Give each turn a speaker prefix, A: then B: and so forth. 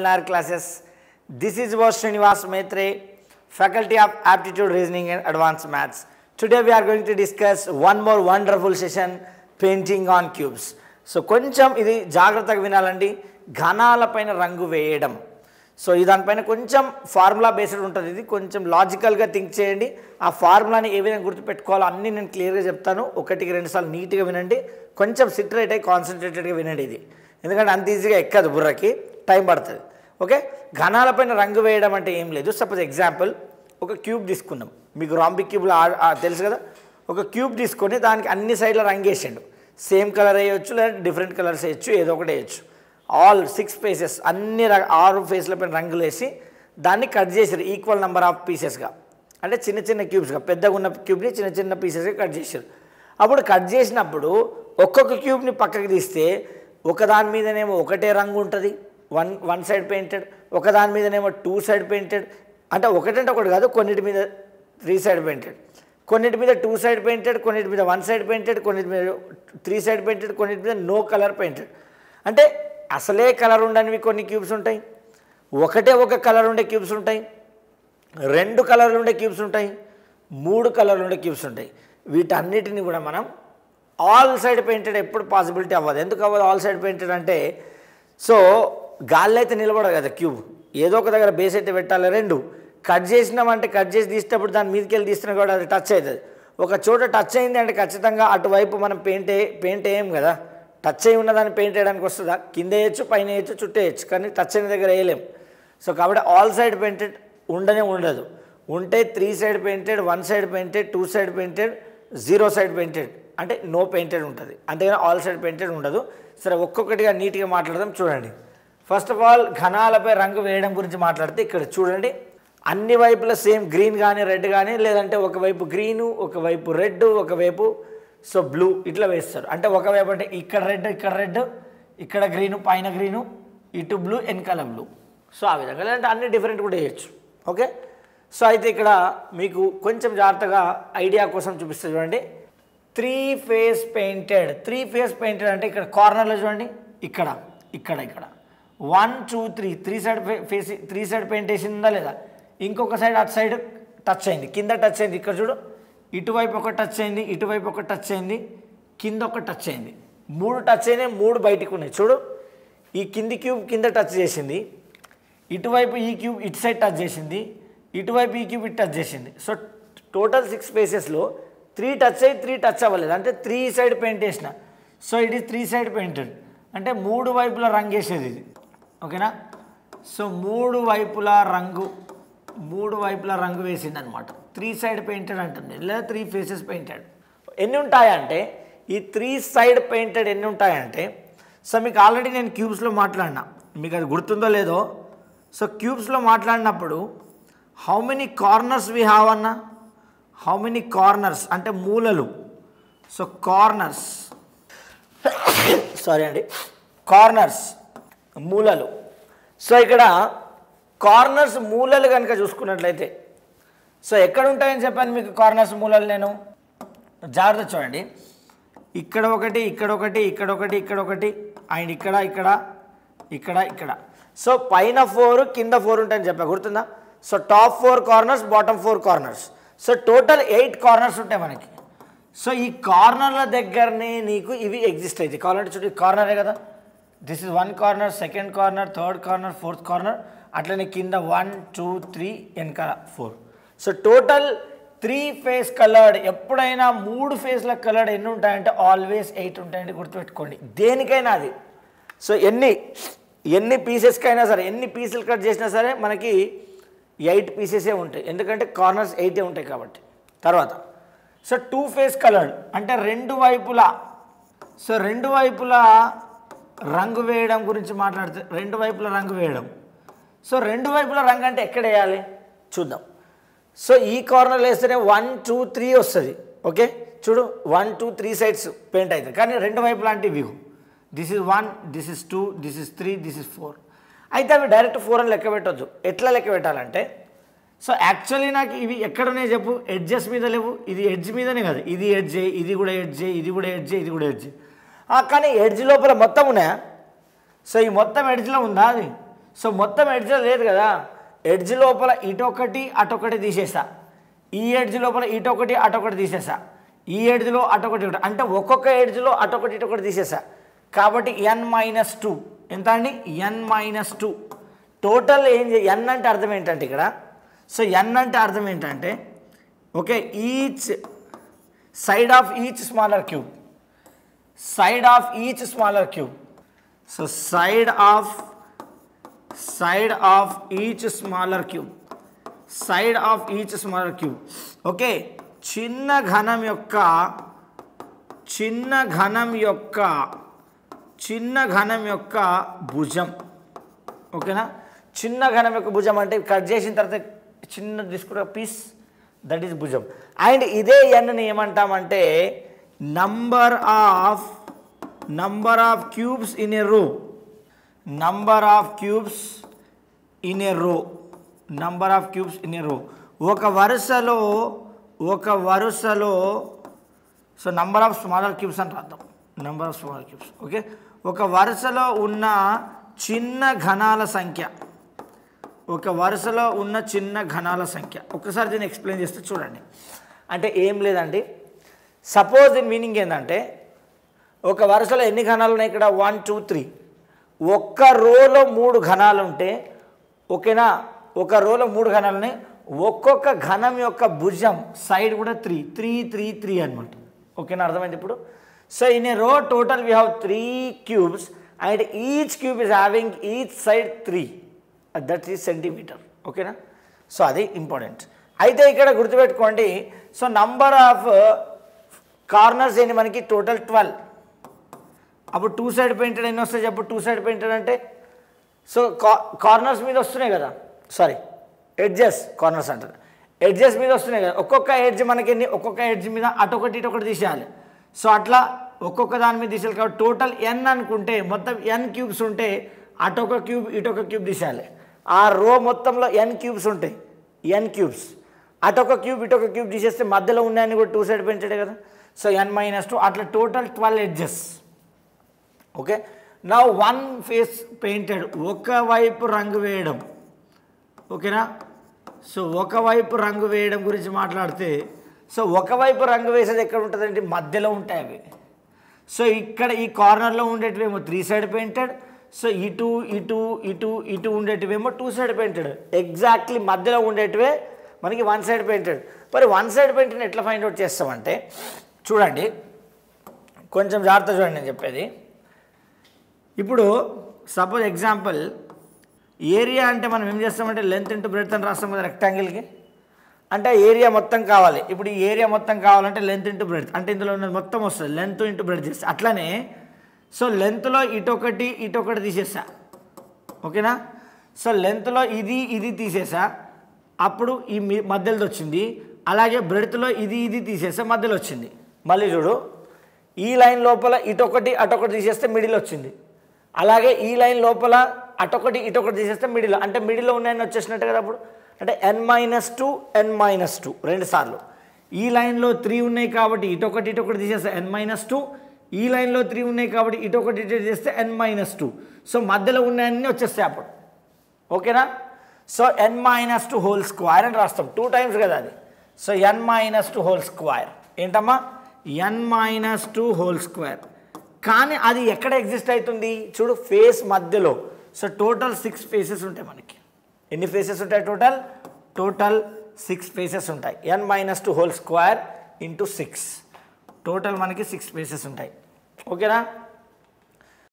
A: our classes. This is was Srinivas Maitre, Faculty of Aptitude, Reasoning and Advanced Maths. Today we are going to discuss one more wonderful session, painting on cubes. So కొంచెం ఇది జాగ్రత్తగా వినాలండి. ఘనాలపైన రంగు వేయడం. So ఇదానిపైన కొంచెం formula based ఉంటుంది. ఇది కొంచెం లాజికల్గా థింక్ చేయండి. ఆ ఫార్ములాని ఏ విధంగా గుర్తుపెట్టుకోవాలో అన్నీ నేను క్లియర్గా చెప్తాను. ఒకటికి రెండు సార్లు నీట్గా వినండి. కొంచెం సిట్రేట్ అయ్యి కాన్సన్ట్రేటెడ్గా వినండి ఇది. ఎందుకంటే అంత ఈజీగా ఎక్కదు బుర్రకి, టైం పడుతుంది. ఓకే, ఘనాలపైన రంగు వేయడం అంటే ఏం లేదు. సపోజ్ ఎగ్జాంపుల్ ఒక క్యూబ్ తీసుకున్నాం. మీకు రాంబిక్ క్యూబ్లో తెలుసు కదా. ఒక క్యూబ్ తీసుకొని దానికి అన్ని సైడ్ల రంగు వేసిండు. సేమ్ కలర్ వేయచ్చు, లేదా డిఫరెంట్ కలర్స్ వేయచ్చు, ఏదో ఒకటి వేయచ్చు. ఆల్ 6 ఫేసెస్ అన్ని 6 ఫేస్ల పైన రంగులు వేసి దాన్ని కట్ చేశారు ఈక్వల్ నెంబర్ ఆఫ్ పీసెస్గా. అంటే చిన్న చిన్న క్యూబ్స్గా, పెద్దగా ఉన్న క్యూబ్ని చిన్న చిన్న పీసెస్గా కట్ చేశారు. అప్పుడు కట్ చేసినప్పుడు ఒక్కొక్క క్యూబ్ని పక్కకి తీస్తే ఒకదాని మీదనేమో ఒకటే రంగు ఉంటుంది, వన్ సైడ్ పెయింటెడ్, ఒకదాని మీదనేమో 2 సైడ్ పెయింటెడ్. అంటే ఒకటంటే ఒకటి కాదు, కొన్నిటి మీద 3 సైడ్ పెయింటెడ్, కొన్నిటి మీద 2 సైడ్ పెయింటెడ్, కొన్నిటి మీద 1 సైడ్ పెయింటెడ్, కొన్నిటి మీద 3 సైడ్ పెయింటెడ్, కొన్నిటి మీద నో కలర్ పెయింటెడ్. అంటే అసలే కలర్ ఉండనివి కొన్ని క్యూబ్స్ ఉంటాయి, ఒకటే ఒక కలర్ ఉండే క్యూబ్స్ ఉంటాయి, 2 కలర్లు ఉండే క్యూబ్స్ ఉంటాయి, 3 కలర్లు ఉండే క్యూబ్స్ ఉంటాయి. వీటన్నిటిని కూడా మనం ఆల్ సైడ్ పెయింటెడ్ ఎప్పుడు పాసిబిలిటీ అవ్వదు. ఎందుకు అవ్వదు ఆల్ సైడ్ పెయింటెడ్ అంటే, సో గాల్లో అయితే నిలబడదు కదా క్యూబ్, ఏదో ఒక దగ్గర బేస్ అయితే పెట్టాలి. 2 కట్ చేసినామంటే కట్ చేసి తీసేటప్పుడు దాని మీదకి వెళ్ళి తీస్తున్నా కూడా అది టచ్ అవుతుంది. ఒక చోట టచ్ అయింది అంటే ఖచ్చితంగా అటువైపు మనం పెయింట్ వేయం కదా. టచ్ అయి ఉన్నదాన్ని పెయింట్ వేయడానికి వస్తుందా? కింద వేయచ్చు, పైన వేయచ్చు, చుట్టూ వేయచ్చు, కానీ టచ్ అయిన దగ్గర వేయలేం. సో కాబట్టి ఆల్ సైడ్ పెయింటెడ్ ఉండదు. ఉంటే 3 side painted, 1 side painted, 2 side painted, 0 side painted, అంటే నో పెయింటెడ్ ఉంటుంది. అంతేగాని ఆల్ సైడ్ పెయింటెడ్ ఉండదు. సరే, ఒక్కొక్కటిగా నీట్గా మాట్లాడదాం. చూడండి, ఫస్ట్ ఆఫ్ ఆల్ ఘనాలపై రంగు వేయడం గురించి మాట్లాడితే ఇక్కడ చూడండి, అన్ని వైపులా సేమ్ గ్రీన్ కానీ రెడ్ కానీ, లేదంటే ఒకవైపు గ్రీను, ఒకవైపు రెడ్, ఒకవైపు సో బ్లూ, ఇట్లా వేస్తారు. అంటే ఒకవైపు అంటే ఇక్కడ రెడ్, ఇక్కడ గ్రీను, పైన గ్రీను, ఇటు బ్లూ, వెనకాల బ్లూ. సో ఆ విధంగా, లేదంటే అన్ని డిఫరెంట్ కూడా వేయచ్చు. ఓకే, సో అయితే ఇక్కడ మీకు కొంచెం జాగ్రత్తగా ఐడియా కోసం చూపిస్తే చూడండి, 3 ఫేస్ పెయింటెడ్. 3 ఫేస్ పెయింటెడ్ అంటే ఇక్కడ కార్నర్లో చూడండి, ఇక్కడ 1 2 3 సైడ్ ఫేస్ 3 సైడ్ పెయింట్ వేసిందా లేదా? ఇంకొక సైడ్ అటు సైడ్ టచ్ అయింది, కింద టచ్ అయింది. ఇక్కడ చూడు, ఇటువైపు ఒక టచ్ అయింది, ఇటువైపు ఒక టచ్ అయింది, కింద ఒక టచ్ అయింది. 3 టచ్ అయినాయి, 3 బయటికి ఉన్నాయి. చూడు, ఈ కింది క్యూబ్ కింద టచ్ చేసింది, ఇటువైపు ఈ క్యూబ్ ఇటు సైడ్ టచ్ చేసింది, ఇటువైపు ఈ క్యూబ్ ఇటు టచ్ చేసింది. సో టోటల్ 6 ఫేసెస్లో 3 టచ్ అయ్యి 3 టచ్ అవ్వలేదు, అంటే 3 సైడ్ పెయింట్ వేసిన. So it is 3 side painted, అంటే 3 వైపులా రంగు వేసేది ఇది. ఓకేనా? సో 3 వైపులా రంగు వేసింది అనమాట. 3 సైడ్ పెయింటెడ్ అంటుంది, లేదా 3 ఫేసెస్ పెయింటెడ్. ఎన్ని ఉంటాయంటే, ఈ 3 సైడ్ పెయింటెడ్ ఎన్ని ఉంటాయంటే, సో మీకు ఆల్రెడీ నేను క్యూబ్స్లో మాట్లాడినా, మీకు అది గుర్తుందో లేదో. సో క్యూబ్స్లో మాట్లాడినప్పుడు how many corners we have అన్న, హౌ మెనీ కార్నర్స్ అంటే మూలలు. సో కార్నర్స్, సారీ అండి, కార్నర్స్ మూలలు. సో ఇక్కడ కార్నర్స్ మూలలు కనుక చూసుకున్నట్లయితే, సో ఎక్కడ ఉంటాయని చెప్పాను మీకు కార్నర్స్ మూలలు. నేను జాగ్రత్త చూడండి, ఇక్కడ ఒకటి, అండ్ ఇక్కడ. సో పైన 4 కింద 4 ఉంటాయని చెప్పా, గుర్తుందా? So top 4 corners, bottom 4 corners. So total 8 corners ఉంటాయి మనకి. సో ఈ కార్నర్ల దగ్గరనే నీకు ఇవి ఎగ్జిస్ట్ అవుతాయి. కావాలంటే చూడండి, కార్నరే కదా, this is 1 corner, 2nd corner, 3rd corner, 4th corner, అట్లనే కింద 1 2 3 వెనకాల 4. So total 3 face coloured. ఎప్పుడైనా 3 ఫేస్ల కలర్డ్ ఎన్ని ఉంటాయంటే ఆల్వేస్ 8 ఉంటాయంటే గుర్తుపెట్టుకోండి, దేనికైనా అది. సో ఎన్ని పీసెస్కైనా సరే, ఎన్ని పీసులు కట్ చేసినా సరే మనకి 8 పీసెసే ఉంటాయి, ఎందుకంటే కార్నర్స్ 8 ఉంటాయి కాబట్టి. తర్వాత సో 2 ఫేస్ కలర్డ్ అంటే 2 వైపులా, సో 2 వైపులా రంగు వేయడం గురించి మాట్లాడితే, 2 వైపులా రంగు వేయడం. సో 2 వైపులా రంగు అంటే ఎక్కడ వేయాలి చూద్దాం. సో ఈ కార్నర్లో వేస్తేనే 1 2 3 వస్తుంది. ఓకే, చూడు, 1 2 3 సైడ్స్ పెయింట్ అవుతుంది, కానీ 2 వైపులా అంటే view, this is 1, this is 2, this is 3, this is 4. అయితే అవి డైరెక్ట్ 4 అని లెక్క పెట్టవచ్చు. ఎట్లా లెక్క పెట్టాలంటే, సో యాక్చువల్లీ నాకు ఇవి ఎక్కడనే చెప్పు, ఎడ్జెస్ మీద లేవు, ఇది ఎడ్జ్ మీదనే కదా, ఇది ఎడ్జ్, ఇది కూడా ఎడ్జ్, ఇది కూడా ఎడ్జ్, ఇది కూడా ఎడ్జ్. కానీ ఎడ్జ్ లోపల మొత్తం ఉన్నాయా? సో ఈ మొత్తం ఎడ్జ్లో ఉందా అది? సో మొత్తం ఎడ్జ్లో లేదు కదా, ఎడ్జ్ లోపల ఇటొకటి అటొకటి తీసేసా, ఈ ఎడ్జ్ లోపల ఇటొకటి అటొకటి తీసేసా, ఈ ఎడ్జ్లో అటొకటి ఒకటి, అంటే ఒక్కొక్క ఎడ్జ్లో అటొకటి ఇటొకటి తీసేసా. కాబట్టి n-2 ఎంత అండి, n-2 టోటల్ ఏం n అంటే అర్థం ఏంటంటే ఇక్కడ, సో n అంటే అర్థం ఏంటంటే okay, each side of each smaller cube, side of each smaller cube, so side of each smaller cube, side of each smaller cube. Okay, చిన్న ఘనం యొక్క భుజం. ఓకేనా, చిన్న ఘనం యొక్క భుజం అంటే కట్ చేసిన తర్వాత చిన్న తీసుకున్న పీస్, దట్ ఈస్ భుజం. అండ్ ఇదే ఎన్ని ఏమంటామంటే number of cubes in a row, number of cubes in a row, number of cubes in a row. ఒక వరుసలో so number of smaller cubes అని రాద్దాం, number of smaller cubes. Okay, ఒక వరుసలో ఉన్న చిన్న ఘనాల సంఖ్య, ఒక వరుసలో ఉన్న చిన్న ఘనాల సంఖ్య. ఒకసారి దీన్ని ఎక్స్ప్లెయిన్ చేస్తే చూడండి. అంటే ఏం లేదండి, సపోజ్ దీని మీనింగ్ ఏంటంటే ఒక వరుసలో ఎన్ని ఘనాలు ఉన్నాయి ఇక్కడ, 1 2 3. ఒక్క రోలో 3 ఘనాలు ఉంటే, ఓకేనా, ఒక రోలో 3 ఘనాలు ఉన్నాయి, ఒక్కొక్క ఘనం యొక్క భుజం సైడ్ కూడా 3 3 3 3 అనమాట. ఓకేనా, అర్థమైంది ఇప్పుడు. So in a row total we have 3 cubes and each cube is having each side 3, that is centimetre. ఓకేనా, సో అది ఇంపార్టెంట్. అయితే ఇక్కడ గుర్తుపెట్టుకోండి, సో నంబర్ ఆఫ్ కార్నర్స్ ఏంటి మనకి, టోటల్ 12. అప్పుడు 2 సైడ్ పెయింటెడ్ ఎన్ని వస్తాయి చెప్పు, 2 సైడ్ పెయింటెడ్ అంటే సో కార్నర్స్ మీద వస్తున్నాయి కదా, సారీ ఎడ్జెస్, కార్నర్స్ అంటారు, ఎడ్జెస్ మీద వస్తున్నాయి కదా. ఒక్కొక్క ఎడ్జ్ మనకి ఎన్ని, ఒక్కొక్క ఎడ్జ్ మీద అటొకటి ఇటొకటి తీసేయాలి. సో అట్లా ఒక్కొక్క దాని మీద తీసేయాలి. కాబట్టి టోటల్ n అనుకుంటే మొత్తం n క్యూబ్స్ ఉంటే అటొక క్యూబ్ ఇటొక క్యూబ్ తీసేయాలి. ఆ రో మొత్తంలో n క్యూబ్స్ ఉంటాయి, n క్యూబ్స్, అటొక క్యూబ్ ఇటొక క్యూబ్ తీసేస్తే మధ్యలో ఉన్నాయని కూడా 2 సైడ్ పెయింటెడ్ కదా. సో n-2 అట్లా టోటల్ 12 ఎడ్జెస్. ఓకే, నా 1 ఫేస్ పెయింటెడ్, ఒకవైపు రంగు వేయడం. ఓకేనా, సో ఒకవైపు రంగు వేయడం గురించి మాట్లాడితే, సో ఒకవైపు రంగు వేసేది ఎక్కడ ఉంటుందంటే మధ్యలో ఉంటాయి అవి. సో ఇక్కడ ఈ కార్నర్లో ఉండేటివేమో 3 సైడ్ పెయింటెడ్, సో ఇటు ఇటు ఇటు ఇటు ఉండేటివేమో 2 సైడ్ పెయింటెడ్. ఎగ్జాక్ట్లీ మధ్యలో ఉండేటివే మనకి 1 సైడ్ పెయింటెడ్. మరి 1 సైడ్ పెయింటెడ్ ఎట్లా ఫైండ్ అవుట్ చేస్తామంటే చూడండి, కొంచెం జాగ్రత్త చూడండి నేను చెప్పేది. ఇప్పుడు సపోజ్ ఎగ్జాంపుల్ ఏరియా అంటే మనం ఏం చేస్తామంటే లెంత్ ఇంటూ బ్రెడ్త్ అని రాస్తాం కదా రెక్టాంగిల్కి. అంటే ఏరియా మొత్తం కావాలి. ఇప్పుడు ఈ ఏరియా మొత్తం కావాలంటే లెంత్ ఇంటూ బ్రెడ్త్, అంటే ఇందులో ఉన్నది మొత్తం వస్తుంది, లెంత్ ఇంటూ బ్రెడ్త్ చేస్తే. అట్లనే సో లెంత్లో ఇటొకటి ఇటొకటి తీసేసా. ఓకేనా, సో లెంత్లో ఇది తీసేసా, అప్పుడు ఈ మధ్యలో వచ్చింది. అలాగే బ్రెడ్త్లో ఇది తీసేసా, మధ్యలో వచ్చింది. మళ్ళీ చూడు, ఈ లైన్ లోపల ఇటొకటి అటొకటి తీసేస్తే మిడిల్ వచ్చింది. అలాగే ఈ లైన్ లోపల అటొకటి ఇటొకటి తీసేస్తే మిడిల్, అంటే మిడిల్లో ఉన్నాయని వచ్చేసినట్టు కదా. అప్పుడు అంటే n-2 n-2 2 సార్లు. ఈ లైన్లో 3 ఉన్నాయి కాబట్టి ఇటొకటి తీసేస్తే n-2, ఈ లైన్లో 3 ఉన్నాయి కాబట్టి ఇటొకటి చేస్తే n-2. సో మధ్యలో ఉన్నాయన్నీ వచ్చేస్తాయి అప్పుడు. ఓకేనా, సో n-2 హోల్ స్క్వేర్ అని రాస్తాం, 2 టైమ్స్ కదా అది. సో n-2 హోల్ స్క్వేర్ ఏంటమ్మా, n-2 హోల్ స్క్వేర్. కానీ అది ఎక్కడ ఎగ్జిస్ట్ అవుతుంది చూడు, ఫేస్ మధ్యలో. సో టోటల్ 6 ఫేసెస్ ఉంటాయి మనకి. ఎన్ని ఫేసెస్ ఉంటాయి టోటల్ 6 ఫేసెస్ ఉంటాయి. n-2 whole square into 6, total మనకి 6 ఫేసెస్ ఉంటాయి. ఓకేనా.